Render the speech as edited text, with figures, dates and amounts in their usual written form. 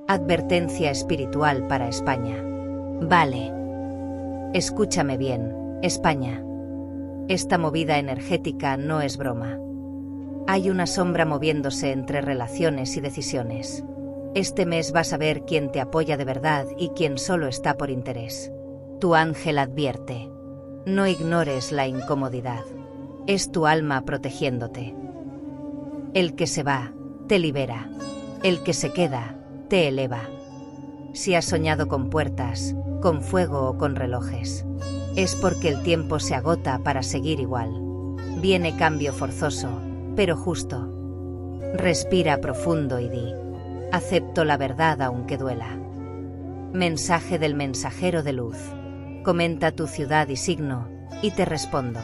Advertencia espiritual para España. Vale. Escúchame bien, España. Esta movida energética no es broma. Hay una sombra moviéndose entre relaciones y decisiones. Este mes vas a ver quién te apoya de verdad y quién solo está por interés. Tu ángel advierte. No ignores la incomodidad. Es tu alma protegiéndote. El que se va, te libera. El que se queda, te eleva. Si has soñado con puertas, con fuego o con relojes, es porque el tiempo se agota para seguir igual. Viene cambio forzoso, pero justo. Respira profundo y di: acepto la verdad aunque duela. Mensaje del mensajero de luz. Comenta tu ciudad y signo, y te respondo.